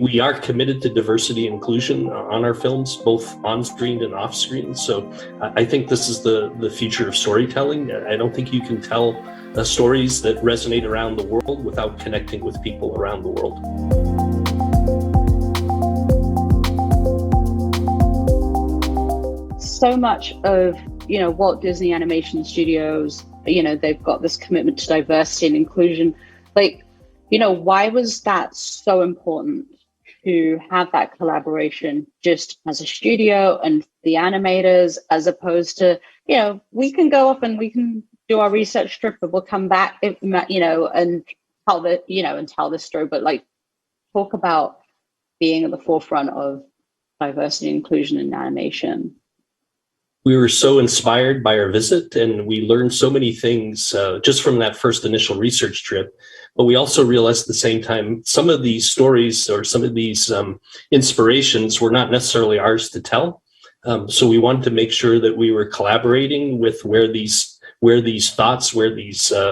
we are committed to diversity and inclusion on our films, both on screen and off screen. So I think this is the future of storytelling. I don't think you can tell stories that resonate around the world without connecting with people around the world. So much of, Walt Disney Animation Studios, they've got this commitment to diversity and inclusion. Why was that so important to have that collaboration just as a studio and the animators, as opposed to, we can go off and we can do our research trip, but we'll come back, and tell this story, but talk about being at the forefront of diversity and inclusion in animation. We were so inspired by our visit, and we learned so many things just from that first initial research trip. But we also realized at the same time, some of these stories or some of these inspirations were not necessarily ours to tell. So we wanted to make sure that we were collaborating with where these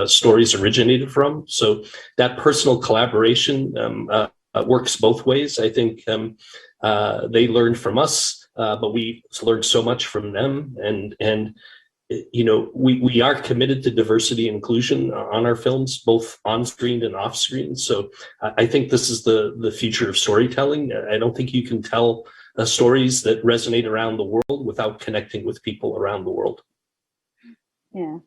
stories originated from. So that personal collaboration works both ways. I think they learned from us. But we learned so much from them, and we are committed to diversity and inclusion on our films, both on screen and off screen. So I think this is the future of storytelling. I don't think you can tell stories that resonate around the world without connecting with people around the world. Yeah,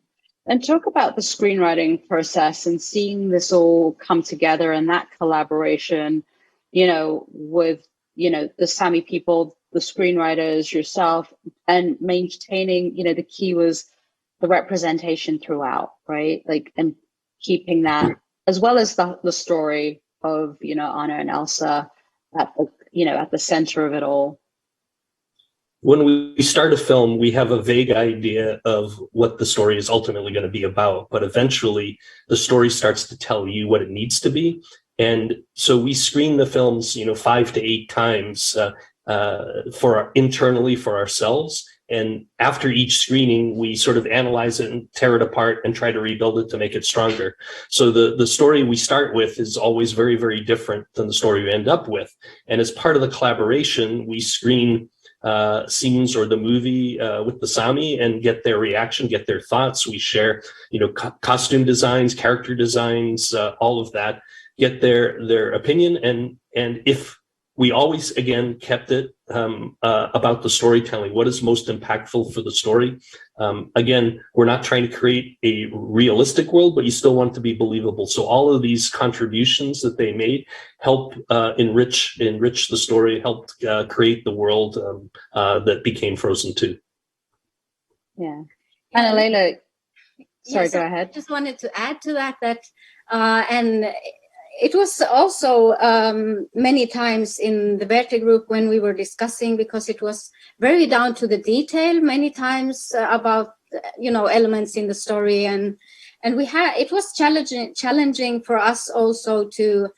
and talk about the screenwriting process and seeing this all come together and that collaboration, with the Sámi people, the screenwriters, yourself, and maintaining, the key was the representation throughout, right? And keeping that, as well as the story of, Anna and Elsa at the center of it all. When we start a film, we have a vague idea of what the story is ultimately going to be about, but eventually the story starts to tell you what it needs to be. And so we screen the films, 5 to 8 times, internally for ourselves. And after each screening, we sort of analyze it and tear it apart and try to rebuild it to make it stronger. So the story we start with is always very, very different than the story we end up with. And as part of the collaboration, we screen scenes or the movie with the Sámi and get their reaction, get their thoughts. We share, costume designs, character designs, all of that, get their opinion. And if we always, again, kept it about the storytelling. What is most impactful for the story? Again, we're not trying to create a realistic world, but you still want it to be believable. So all of these contributions that they made help enrich the story, helped create the world that became Frozen 2. Yeah. Anne Lájla, sorry, yes, go ahead. I just wanted to add to that, and it was also many times in the Marché group when we were discussing, because it was very down to the detail many times about elements in the story, and it was challenging for us also to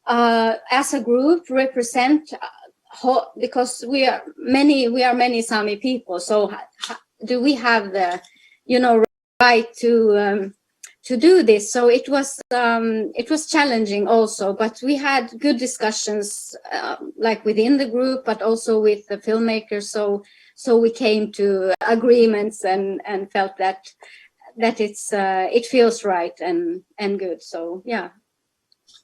as a group represent because we are many Sámi people. So do we have the right to do this? So it was challenging also, but we had good discussions within the group, but also with the filmmakers. So we came to agreements and felt that it feels right and good. So yeah.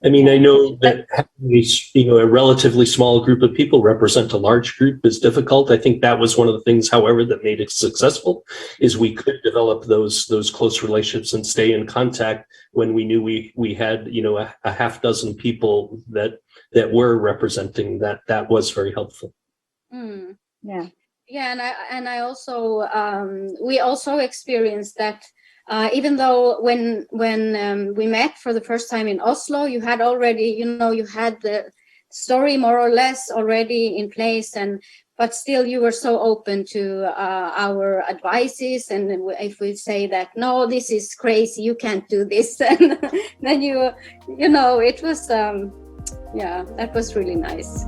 I mean, I know that having a relatively small group of people represent a large group is difficult. I think that was one of the things, however, that made it successful, is we could develop those close relationships and stay in contact when we knew we had a half dozen people that were representing that. That was very helpful. Yeah, and I also we also experienced that. Even though when we met for the first time in Oslo, you had already, you had the story more or less already in place, but still you were so open to our advices. And if we say that, no, this is crazy, you can't do this, and then it was, that was really nice.